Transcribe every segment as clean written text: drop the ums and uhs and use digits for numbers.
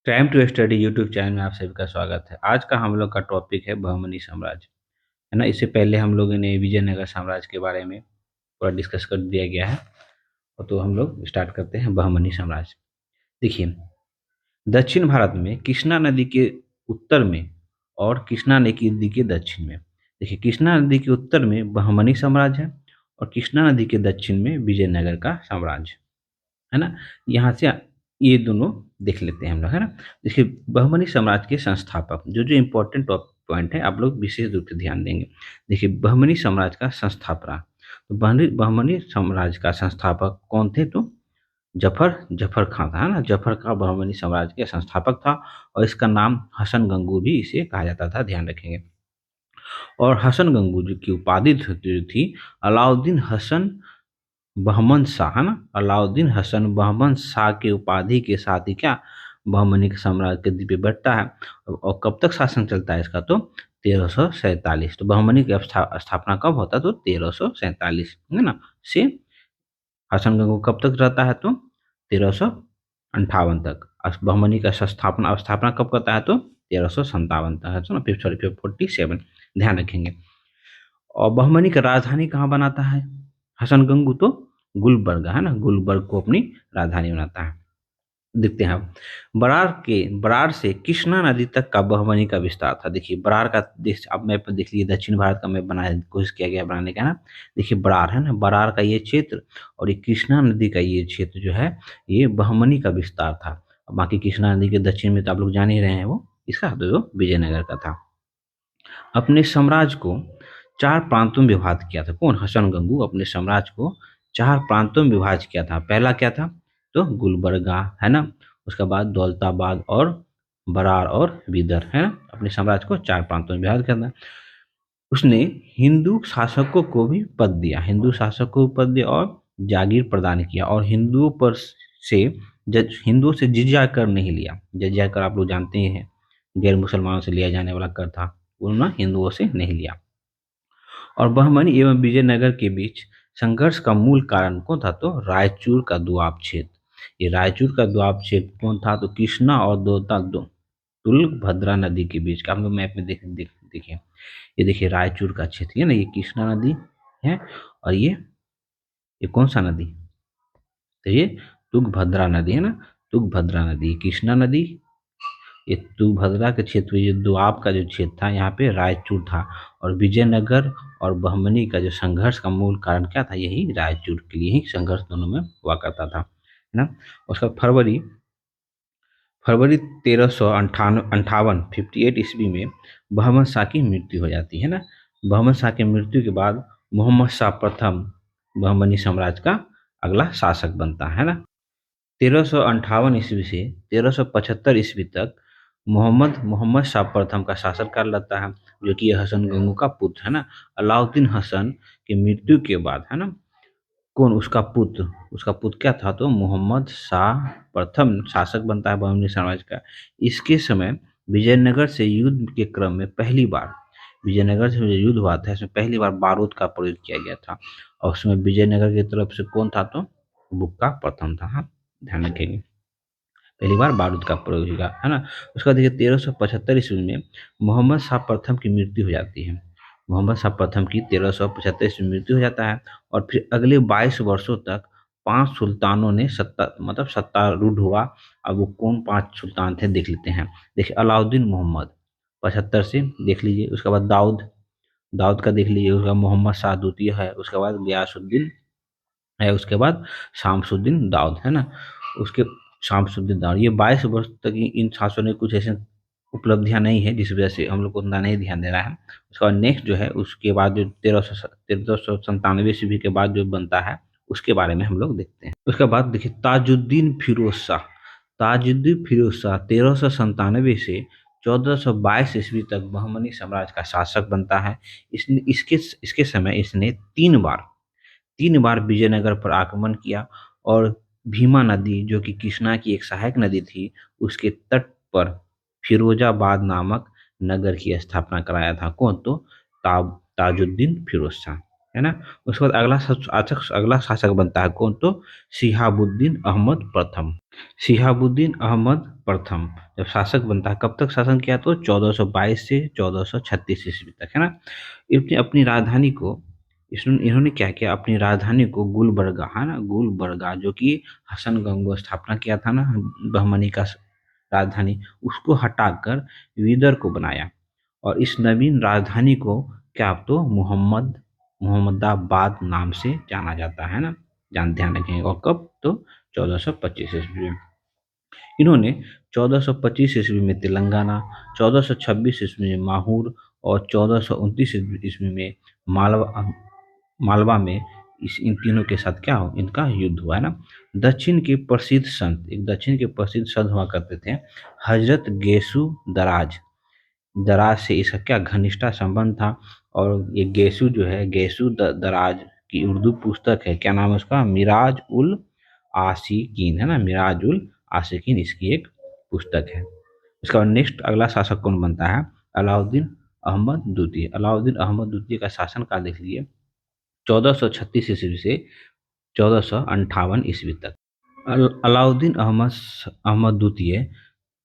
Time to study YouTube channel में आप सभी का स्वागत है। आज का हम लोग का टॉपिक है बहमनी साम्राज्य, है ना। इससे पहले हम लोगों ने विजयनगर साम्राज्य के बारे में पूरा डिस्कस कर दिया गया है। और तो हम लोग स्टार्ट करते हैं बहमनी साम्राज्य। देखिए, दक्षिण भारत में कृष्णा नदी के उत्तर में और कृष्णा नदी के दक्षिण में, देखिए कृष्णा नदी के उत्तर में बहमनी साम्राज्य है और कृष्णा नदी के दक्षिण में विजयनगर का साम्राज्य, है ना। यहाँ से ये दोनों देख लेते हैं हम लोग, है ना। देखिए, बहमनी साम्राज्य के संस्थापक जो जो इम्पोर्टेंट पॉइंट है आप लोग विशेष रूप से ध्यान देंगे। देखिए, बहमनी साम्राज्य का संस्थापना, तो बहमनी बहमनी साम्राज्य का संस्थापक कौन थे? तो जफर जफर खां था, है ना। जफर का बहमनी साम्राज्य के संस्थापक था और इसका नाम हसन गंगू भी इसे कहा जाता था, ध्यान रखेंगे। और हसन गंगू जी की उपाधि जो थी अलाउद्दीन हसन बहमन शाह, है ना। अलाउद्दीन हसन बहमन शाह के उपाधि के साथ ही क्या बहमनी के साम्राज्य के दिव्य बढ़ता है। और कब तक शासन चलता है इसका? तो 1347। तो बहमनी की स्थापना कब होता है? तो 1347, है ना। से हसन गंगू कब तक रहता है? तो 1358 तक। बहमनी का स्थापना स्थापना कब करता है? तो 1357 तक, है ना। फिर सॉरी, फिर 47, ध्यान रखेंगे। और बहमनी का राजधानी कहाँ बनाता है हसन गंगू? तो गुलबर्गा, है ना। गुलबर्ग को अपनी राजधानी बनाता है। देखते हैं अब बरार से कृष्णा नदी तक का बहमनी का विस्तार था। देखिए, बरार का देश आप मैप में देख लीजिए, दक्षिण भारत का मैप बनाने की कोशिश किया गया बनाने का, ना। देखिए, बरार है ना, बरार का ये क्षेत्र और ये कृष्णा नदी का ये क्षेत्र जो है ये बहमनी का विस्तार था। और बाकी कृष्णा नदी के दक्षिण में तो आप लोग जान ही रहे हैं वो इसका, तो वो विजयनगर का था। अपने साम्राज्य को चार प्रांतों में विभाजित किया था। कौन? हसन गंगू अपने साम्राज्य को चार प्रांतों में विभाजित किया था। पहला क्या था? तो गुलबर्गा, है ना। उसके बाद दौलताबाद और बरार और बीदर, है ना। अपने साम्राज्य को चार प्रांतों में विभाजित किया था। उसने हिंदू शासकों को भी पद दिया, हिंदू शासकों को पद दिया और जागीर प्रदान किया। और हिंदुओं पर से हिंदुओं से जिजिया कर नहीं लिया। जिजिया कर आप लोग जानते ही हैं, गैर मुसलमानों से लिया जाने वाला कर था, उन्होंने हिंदुओं से नहीं लिया। और बहमनी एवं विजयनगर के बीच संघर्ष का मूल कारण कौन था? तो रायचूर का दोआब क्षेत्र। ये रायचूर का दोआब क्षेत्र कौन था? तो कृष्णा और तुंगभद्रा नदी के बीच का। हम लोग मैप में देखिए, ये देखिए रायचूर का क्षेत्र है ना, ये कृष्णा नदी है। और ये कौन सा नदी? तो ये तुंगभद्रा नदी, है ना। तुंगभद्रा नदी, कृष्णा नदी, ये तुंगभद्रा के क्षेत्र में ये दोआब का जो क्षेत्र था यहाँ पे रायचूर था। और विजयनगर और बहमनी का जो संघर्ष का मूल कारण क्या था? यही रायचूर के लिए ही संघर्ष दोनों में हुआ करता था, है ना। उसका फरवरी फरवरी 1358 58 ईस्वी में बहमन शाह की मृत्यु हो जाती है ना। बहमन शाह की मृत्यु के बाद मोहम्मद शाह प्रथम बहमनी साम्राज्य का अगला शासक बनता है ना। 1358 ईस्वी से 1375 ईस्वी तक मोहम्मद मोहम्मद शाह प्रथम का शासन काल रहता है, जो कि हसन गंगू का पुत्र, है ना। अलाउद्दीन हसन की मृत्यु के बाद, है ना, कौन? उसका पुत्र क्या था? तो मोहम्मद शाह प्रथम शासक बनता है बहमनी साम्राज्य का। इसके समय विजयनगर से युद्ध के क्रम में पहली बार, विजयनगर से जो युद्ध हुआ था इसमें पहली बार बारूद का प्रयोग किया गया था। और उसमें विजयनगर की तरफ से कौन था? तो बुक्का प्रथम था, हाँ, ध्यान रखेंगे। पहली बार बारूद का प्रयोग हुआ, है ना। उसके बाद देखिए 1375 ईस्वी में मोहम्मद शाह प्रथम की मृत्यु हो जाती है। मोहम्मद शाह प्रथम की 1375 में मृत्यु हो जाता है। और फिर अगले 22 वर्षों तक पांच सुल्तानों ने सत्तारूढ़ हुआ। अब वो कौन पांच सुल्तान थे देख लेते हैं। देखिए, अलाउद्दीन मोहम्मद 75 से देख लीजिए। उसके बाद दाऊद दाऊद का देख लीजिए। उसका मोहम्मद शाह द्वितीय है। उसके बाद गयासुद्दीन है। उसके बाद शामसुद्दीन दाऊद, है ना। उसके शामसुद्दीन दाऊद, ये 22 वर्ष तक इन शासकों ने कुछ ऐसे उपलब्धियां नहीं है जिस वजह से हम लोग को उतना नहीं ध्यान दे रहा है। उसके बाद नेक्स्ट जो है उसके बाद जो 1397 ईस्वी के बाद जो बनता है उसके बारे में हम लोग देखते हैं। उसके बाद देखिए ताजुद्दीन फिरोज शाह 1397 से 1422 ईस्वी तक बहमनी साम्राज्य का शासक बनता है। इसने इसके इसके समय इसने तीन बार विजयनगर पर आक्रमण किया। और भीमा नदी जो कि कृष्णा की एक सहायक नदी थी उसके तट पर फिरोजाबाद नामक नगर की स्थापना कराया था। कौन? तो ताजुद्दीन फिरोज शाह। है ना। उसके बाद अगला शासक बनता है कौन, तो शिहाबुद्दीन अहमद प्रथम। शिहाबुद्दीन अहमद प्रथम जब शासक बनता है, कब तक शासन किया, तो 1422 से 1436 ईस्वी तक, है ना। इन्होंने अपनी राजधानी को, इन्होंने क्या किया, अपनी राजधानी को गुलबर्गा, है ना, गुलबर्गा जो कि हसन गंगो स्थापना किया था ना, बहमनी का राजधानी, उसको हटाकर विदर को बनाया। और इस नवीन राजधानी को क्या, आप तो मोहम्मदाबाद नाम से जाना जाता है ना, ध्यान रखेंगे। और कब, तो 1425 ईस्वी में। इन्होंने 1425 ईस्वी में तेलंगाना, 1426 ईस्वी में माहौर और 1429 ईस्वी में मालवा मालवा में इन तीनों के साथ क्या हो, इनका युद्ध हुआ, है ना। दक्षिण के प्रसिद्ध संत हुआ करते थे, हजरत गेसु दराज। दराज से इसका क्या घनिष्ठा संबंध था। और ये गेसु जो है, दराज की उर्दू पुस्तक है, क्या नाम है उसका, मिराज उल आशिकीन, है ना, मिराज उल आशिकीन इसकी एक पुस्तक है। इसका बाद नेक्स्ट अगला शासक कौन बनता है, अलाउद्दीन अहमद द्वितीय। अलाउद्दीन अहमद द्वितीय का शासन काल देख लीजिए, 1436 ईस्वी से 1458 ईस्वी तक। अलाउद्दीन अहमद द्वितीय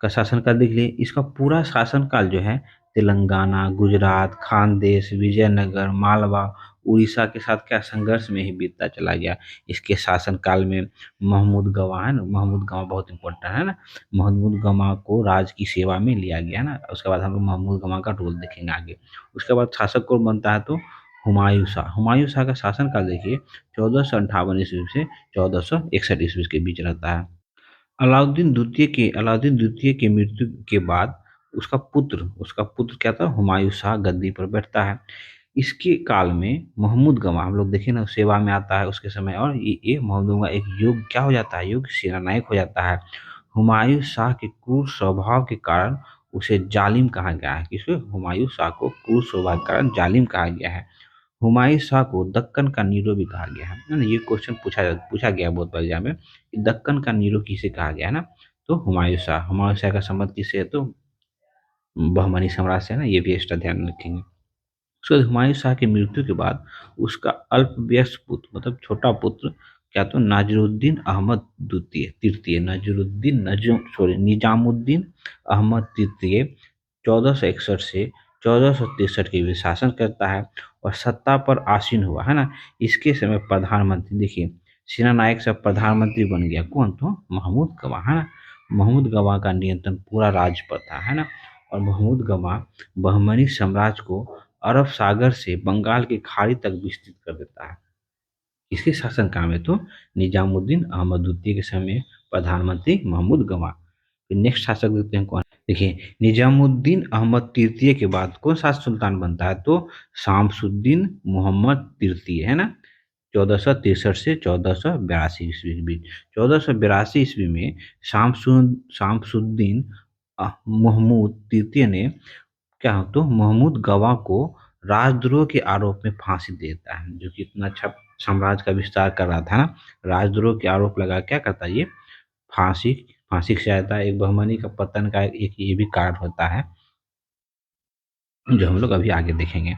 का शासनकाल देख लिए। इसका पूरा शासनकाल जो है तेलंगाना, गुजरात, खानदेश, विजयनगर, मालवा, उड़ीसा के साथ क्या संघर्ष में ही बीतता चला गया। इसके शासनकाल में महमूद गवा, है ना, महमूद गवा बहुत इंपॉर्टेंट है ना, महमूद गवा को राज की सेवा में लिया गया ना। उसके बाद हम लोग महमूद गवा का रोल देखेंगे आगे। उसके बाद शासक कौन बनता है, तो हुमायूं शाह। हुमायूं शाह का शासनकाल देखिए 1458 ईस्वी से 1461 ईस्वी के बीच रहता है। अलाउद्दीन द्वितीय के मृत्यु के बाद उसका पुत्र क्या था, हुमायूं शाह गद्दी पर बैठता है। इसके काल में महमूद गवा, हम लोग देखें ना, सेवा में आता है उसके समय। और ये महमूद गवा एक युग क्या हो जाता है, युग सेनानायक हो जाता है। हुमायूं शाह के क्रूर स्वभाव के कारण उसे जालिम कहा गया है। किसको, हुमायूं शाह को क्रूर स्वभाव के कारण जालिम कहा गया है। हुमायूं शाह को दक्कन का नीरो भी कहा गया है ना। ये क्वेश्चन पूछा गया बहुत बार एग्जाम में, कि दक्कन का नीरो किसे कहा गया है ना, तो हुमायूं शाह का संबंध किससे है, तो बहमनी साम्राज्य से है ना, ये भी एक्स्ट्रा ध्यान रखेंगे। उसके बाद हुमायूं शाह की मृत्यु के बाद उसका अल्पवयस्क पुत्र, मतलब छोटा पुत्र क्या, तो नाजिरुद्दीन अहमद द्वितीय तृतीय, निजामुद्दीन अहमद तृतीय 1461 से 1463 के बीच शासन करता है और सत्ता पर आसीन हुआ, है ना। इसके समय प्रधानमंत्री देखिए, सेना नायक से प्रधानमंत्री बन गया कौन, तो महमूद गवा, है ना। महमूद गवा का नियंत्रण पूरा राज्य पर था, है ना। और महमूद गवा बहमनी साम्राज्य को अरब सागर से बंगाल की खाड़ी तक विस्तृत कर देता है। इसके शासनकाल में तो निजामुद्दीन अहमद द्वितीय के समय प्रधानमंत्री महमूद गवा। फिर नेक्स्ट शासक देखते हैं कौन। देखिए, निजामुद्दीन अहमद तृतीय के बाद कौन सा सुल्तान बनता है, तो शामसुद्दीन मोहम्मद तृतीय, है ना। 1463 से 1482 ईस्वी के बीच। 1482 ईस्वी में शामसुद्दीन महमूद तृतीय ने क्या हो, तो महमूद गवा को राजद्रोह के आरोप में फांसी दे देता है। जो कि इतना अच्छा साम्राज्य का विस्तार कर रहा था ना, राजद्रोह के आरोप लगा क्या करता है ये, फांसी फांसी की सहायता, एक बहमनी का पतन का एक ये भी कारण होता है, जो हम लोग अभी आगे देखेंगे।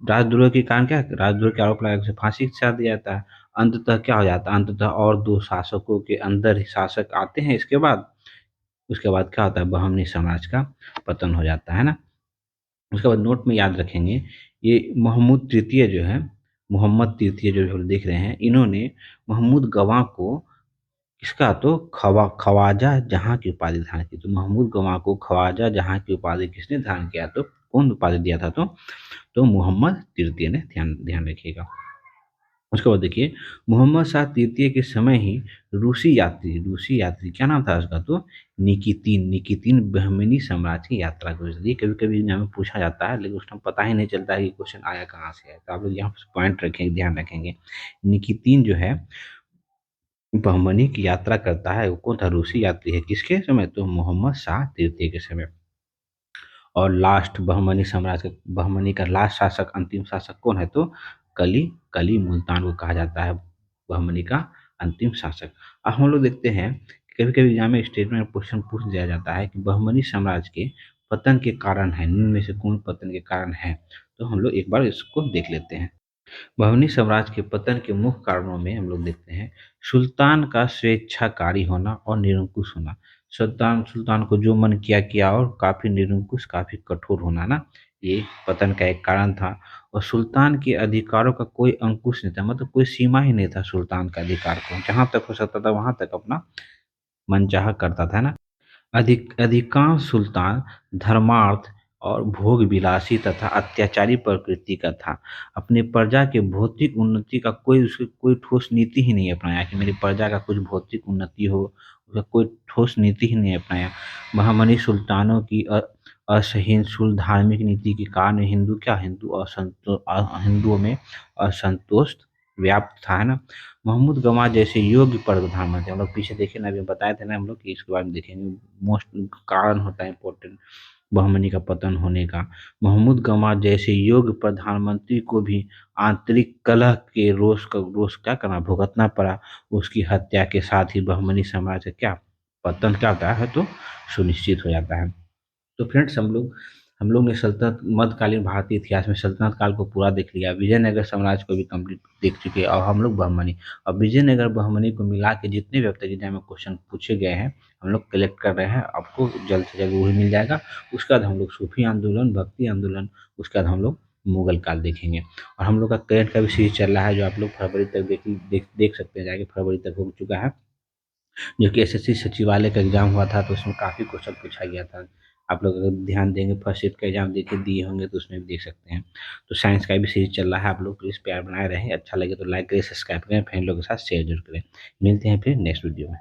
राजद्रोह के कारण क्या, राजद्रोह के आरोप लगा के उसे फांसी की सजा दिया जाता है। अंततः क्या हो जाता है, अंततः और दो शासकों के अंदर ही शासक आते हैं इसके बाद। उसके बाद क्या होता है, बहमनी साम्राज्य का पतन हो जाता है ना। उसके बाद नोट में याद रखेंगे, ये महमूद तृतीय जो है, मोहम्मद तृतीय जो हम देख रहे हैं, इन्होंने महमूद गवाह को इसका तो ख्वाजा जहाँ की उपाधि धारण की। तो महमूद गवाह को ख्वाजा जहाँ की उपाधि किसने धारण किया, तो कौन उपाधि दिया था, तो मोहम्मद तृतीय ने, ध्यान ध्यान रखिएगा। उसके बाद देखिए, मोहम्मद शाह तृतीय के समय ही रूसी यात्री क्या नाम था उसका, तो निकितीन बहमनी साम्राज्य की यात्रा को, इसलिए कभी कभी हमें पूछा जाता है, लेकिन उस टाइम पता ही नहीं चलता है कि क्वेश्चन आया कहाँ से है। तो आप लोग यहाँ पॉइंट रखेंगे, ध्यान रखेंगे। निकितीन जो है बहमनी की यात्रा करता है, वो कौन था, रूसी यात्री है, किसके समय, तो मोहम्मद शाह तृतीय के समय। और लास्ट बहमनी का लास्ट शासक, अंतिम शासक कौन है, तो कली कली मुल्तान को कहा जाता है बहमनी का अंतिम शासक। अब हम लोग देखते हैं, कभी कभी एग्जाम में स्टेटमेंट में क्वेश्चन पूछ दिया जाता है कि बहमनी साम्राज्य के पतन के कारण है, निम्न में से कौन पतन के कारण है। तो हम लोग एक बार इसको देख लेते हैं। बहमनी साम्राज्य के पतन के मुख्य कारणों में हम लोग देखते हैं सुल्तान का स्वेच्छाकारी होना और निरंकुश होना। सुल्तान सुल्तान को जो मन किया किया और काफ़ी निरंकुश, काफ़ी कठोर होना ना, ये पतन का एक कारण था। और सुल्तान के अधिकारों का कोई अंकुश नहीं था, मतलब कोई सीमा ही नहीं था सुल्तान का अधिकार को, जहाँ तक हो सकता था वहाँ तक अपना मनचाहा करता था ना। अधिकांश सुल्तान धर्मार्थ और भोग विलासी तथा अत्याचारी प्रकृति का था। अपनी प्रजा के भौतिक उन्नति का कोई ठोस नीति ही नहीं अपनाया कि मेरी प्रजा का कुछ भौतिक उन्नति हो, उसका कोई ठोस नीति ही नहीं अपनाया। बहमनी सुल्तानों की असहिष्णु धार्मिक नीति के कारण हिंदुओं में असंतोष व्याप्त था, है ना। महमूद गमा जैसे योग्य प्रधानमंत्री, हम लोग पीछे देखे ना, अभी बताए थे ना हम लोग कि इसके बारे में देखेंगे। मोस्ट कारण होता है इम्पोर्टेंट बहमनी का पतन होने का। महमूद गमा जैसे योग्य प्रधानमंत्री को भी आंतरिक कलह के रोष क्या करना भुगतना पड़ा। उसकी हत्या के साथ ही बहमनी साम्राज्य का क्या पतन क्या होता है तो सुनिश्चित हो जाता है। तो फ्रेंड्स हम लोग ने सल्तनत मध्यकालीन भारतीय इतिहास में सल्तनत काल को पूरा देख लिया, विजयनगर साम्राज्य को भी कंप्लीट देख चुके हैं, और हम लोग बहमनी और विजयनगर बहमनी को मिला के जितने भी अब तक एग्जाम में क्वेश्चन पूछे गए हैं हम लोग कलेक्ट कर रहे हैं। आपको जल्द से जल्द वही मिल जाएगा। उसके बाद हम लोग सूफी आंदोलन, भक्ति आंदोलन, उसके बाद हम लोग मुगल काल देखेंगे। और हम लोग का करंट का भी सीरीज चल रहा है जो आप लोग फरवरी तक देख सकते हैं, जाके फरवरी तक हो चुका है, जो कि एसएससी सचिवालय का एग्जाम हुआ था तो उसमें काफ़ी क्वेश्चन पूछा गया था। आप लोग अगर ध्यान देंगे फर्स्ट शिफ्ट का एग्जाम देखे दिए होंगे तो उसमें भी देख सकते हैं। तो साइंस का भी सीरीज चल रहा है, आप लोग प्लीज़ प्यार बनाए रहें। अच्छा लगे तो लाइक करें, सब्सक्राइब करें, फ्रेंड लोगों के साथ शेयर जरूर करें। मिलते हैं फिर नेक्स्ट वीडियो में।